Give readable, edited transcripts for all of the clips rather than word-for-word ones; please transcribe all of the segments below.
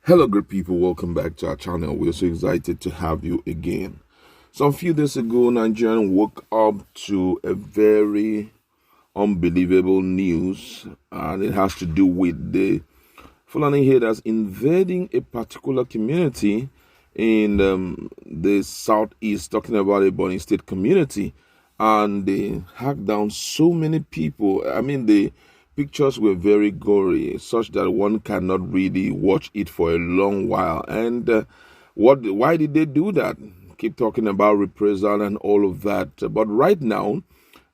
Hello, good people. Welcome back to our channel. We're so excited to have you again. Some few days ago, Nigerian woke up to a very unbelievable news, and it has to do with the Fulani Herders invading a particular community in the southeast, talking about a Bonny State community, and they hacked down so many people. I mean, the pictures were very gory, such that one cannot really watch it for a long while. And why did they do that? Keep talking about reprisal and all of that. But right now,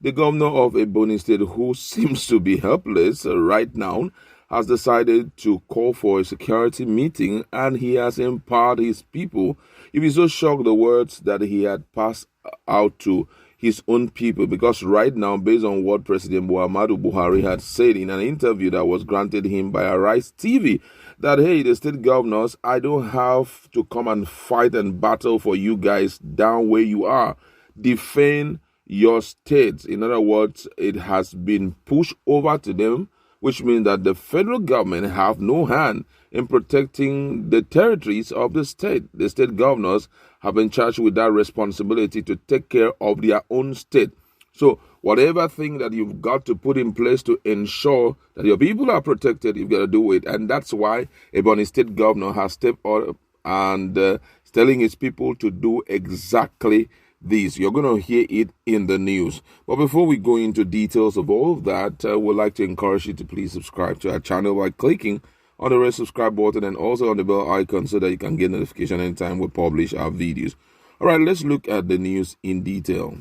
the governor of Ebonyi State, who seems to be helpless right now, has decided to call for a security meeting, and he has empowered his people. You'll be so shocked the words that he had passed out to his own people, because right now, based on what President Muhammadu Buhari had said in an interview that was granted him by Arise TV, that, hey, the state governors, I don't have to come and fight and battle for you guys down where you are. Defend your state. In other words, it has been pushed over to them, which means that the federal government have no hand in protecting the territories of the state. The state governors have been charged with that responsibility to take care of their own state. So whatever thing that you've got to put in place to ensure that your people are protected, you've got to do it. And that's why Ebonyi State governor has stepped up and telling his people to do exactly this. You're going to hear it in the news. But before we go into details of all of that, we'd like to encourage you to please subscribe to our channel by clicking on the red subscribe button and also on the bell icon so that you can get notification anytime we publish our videos. All right, let's look at the news in detail.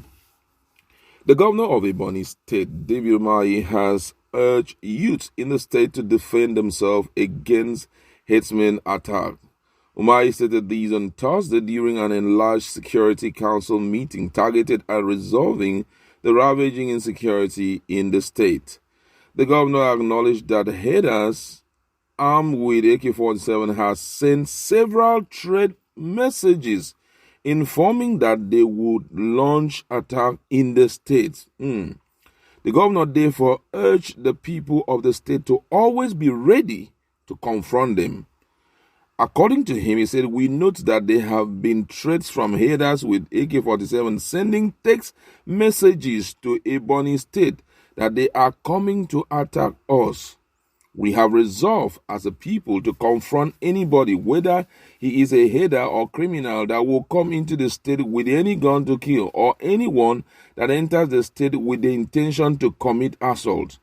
The governor of Ebonyi State, Gov.Umahi, has urged youths in the state to defend themselves against herdsmen attack. Umahi stated these on Thursday during an enlarged Security Council meeting targeted at resolving the ravaging insecurity in the state. The governor acknowledged that herders armed with AK-47 has sent several threat messages informing that they would launch attack in the state. The governor therefore urged the people of the state to always be ready to confront them. According to him, he said, we note that there have been threats from herders with AK-47 sending text messages to Ebonyi State that they are coming to attack us. We have resolved as a people to confront anybody, whether he is a herder or criminal, that will come into the state with any gun to kill, or anyone that enters the state with the intention to commit assault.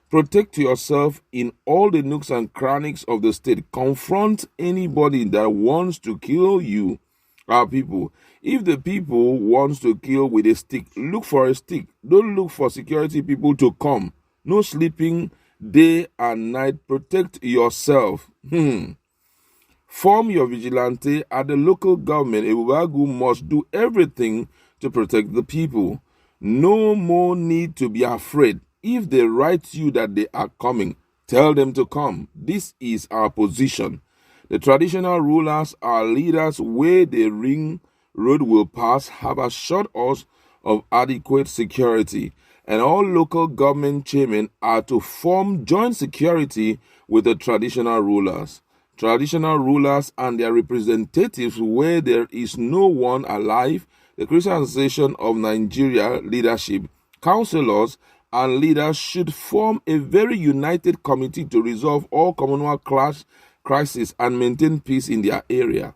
Protect yourself in all the nooks and crannies of the state. Confront anybody that wants to kill you, our people. If the people wants to kill with a stick, look for a stick. Don't look for security people to come. No sleeping day and night. Protect yourself. Form your vigilante at the local government. Ebubagu must do everything to protect the people. No more need to be afraid. If they write you that they are coming, tell them to come. This is our position. The traditional rulers, our leaders, where the ring road will pass, have assured us of adequate security, and all local government chairmen are to form joint security with the traditional rulers. Traditional rulers and their representatives, where there is no one alive, the Christian Association of Nigeria leadership, councillors, and leaders should form a very united committee to resolve all Commonwealth crises and maintain peace in their area.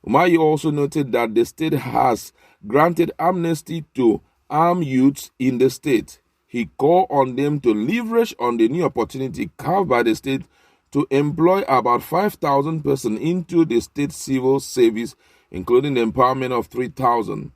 Umahi also noted that the state has granted amnesty to armed youths in the state. He called on them to leverage on the new opportunity carved by the state to employ about 5,000 persons into the state civil service, including the empowerment of 3,000.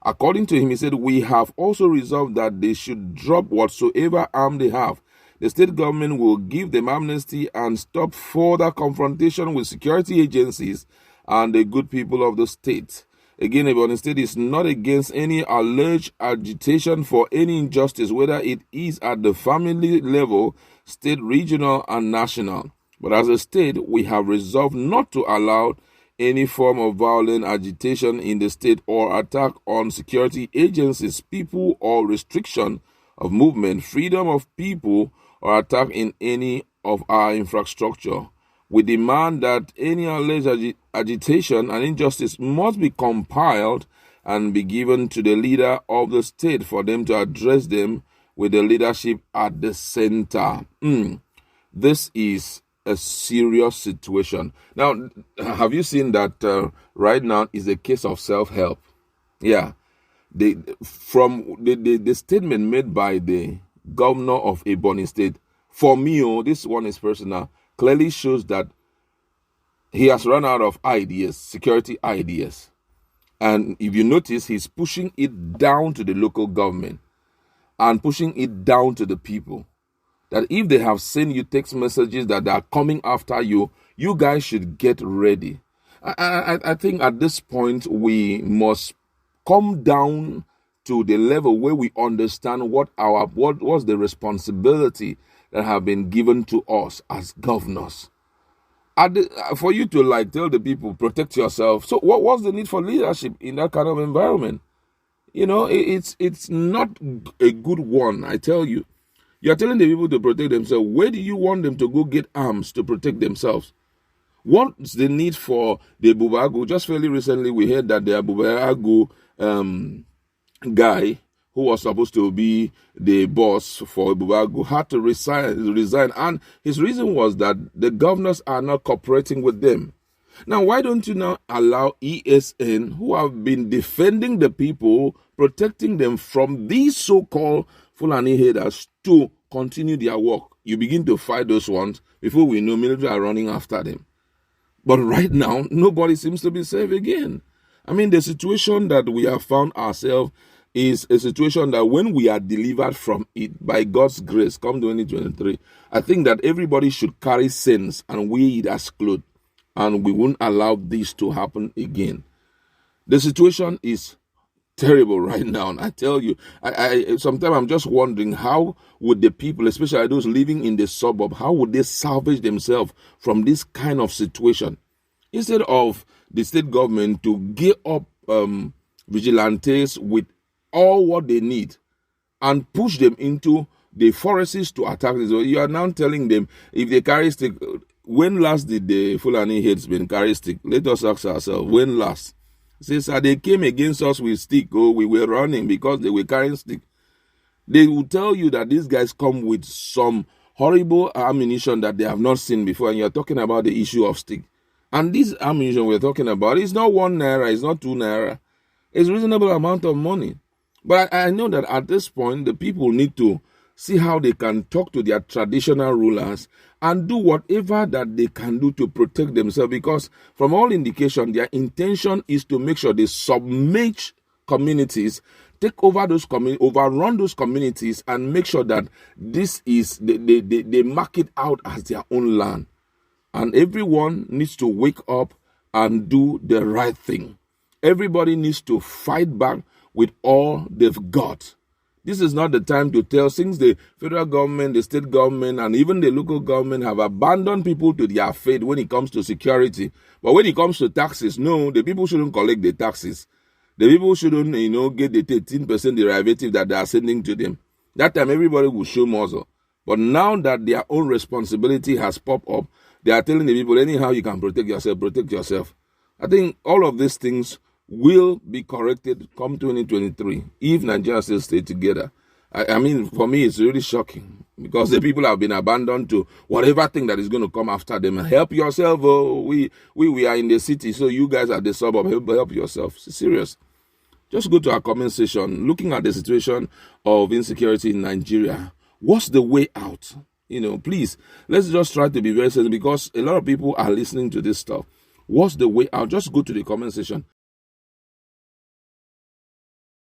According to him, he said, we have also resolved that they should drop whatsoever arm they have. The state government will give them amnesty and stop further confrontation with security agencies and the good people of the state. Again, Ebonyi State is not against any alleged agitation for any injustice, whether it is at the family level, state, regional, and national. But as a state, we have resolved not to allow any form of violent agitation in the state or attack on security agencies, people, or restriction of movement, freedom of people, or attack in any of our infrastructure. We demand that any alleged agitation and injustice must be compiled and be given to the leader of the state for them to address them with the leadership at the center. This is a serious situation. Now, have you seen that right now is a case of self-help? Yeah. The statement made by the governor of Ebonyi State, for me, this one is personal, clearly shows that he has run out of ideas, security ideas. And if you notice, he's pushing it down to the local government and pushing it down to the people. That if they have sent you text messages that they are coming after you, you guys should get ready. I think at this point, we must come down to the level where we understand what was the responsibility that have been given to us as governors. For you to tell the people, protect yourself. So what's the need for leadership in that kind of environment? It's not a good one, I tell you. You're telling the people to protect themselves. Where do you want them to go get arms to protect themselves? What's the need for the Bubagu? Just fairly recently, we heard that the Bubagu guy who was supposed to be the boss for Bubagu had to resign. And his reason was that the governors are not cooperating with them. Now, why don't you now allow ESN, who have been defending the people, protecting them from these so-called Fulani herders, to continue their work? You begin to fight those ones. Before we know, military are running after them. But right now, nobody seems to be safe again. I mean, the situation that we have found ourselves is a situation that when we are delivered from it, by God's grace, come 2023, I think that everybody should carry sense and wear it as clothes. And we won't allow this to happen again. The situation is terrible right now. And I tell you, sometimes I'm just wondering, how would the people, especially those living in the suburb, how would they salvage themselves from this kind of situation? Instead of the state government to gear up vigilantes with all what they need and push them into the forests to attack this. You are now telling them, if they carry stick, when last did the Fulani Herdsmen carry stick? Let us ask ourselves, when last? Since they came against us with stick, we were running because they were carrying stick. They will tell you that these guys come with some horrible ammunition that they have not seen before, and you're talking about the issue of stick. And this ammunition we're talking about is not 1 naira, it's not 2 naira. It's a reasonable amount of money. But I know that at this point, the people need to see how they can talk to their traditional rulers and do whatever that they can do to protect themselves, because from all indication, their intention is to make sure they submerge communities, take over those communities, overrun those communities, and make sure that this is, they mark it out as their own land. And everyone needs to wake up and do the right thing. Everybody needs to fight back with all they've got. This is not the time to tell, since the federal government, the state government, and even the local government have abandoned people to their fate when it comes to security. But when it comes to taxes, no, the people shouldn't collect the taxes. The people shouldn't, get the 13% derivative that they are sending to them. That time, everybody will show muzzle. But now that their own responsibility has popped up, they are telling the people, anyhow you can protect yourself, protect yourself. I think all of these things will be corrected come 2023 if Nigeria still stay together. I mean, for me, it's really shocking because the people have been abandoned to whatever thing that is going to come after them. Help yourself. Oh, we are in the city, so you guys are the suburb. Help yourself. It's serious. Just go to our comment section, looking at the situation of insecurity in Nigeria. What's the way out? Please, let's just try to be very sensitive, because a lot of people are listening to this stuff. What's the way out? Just go to the comment section.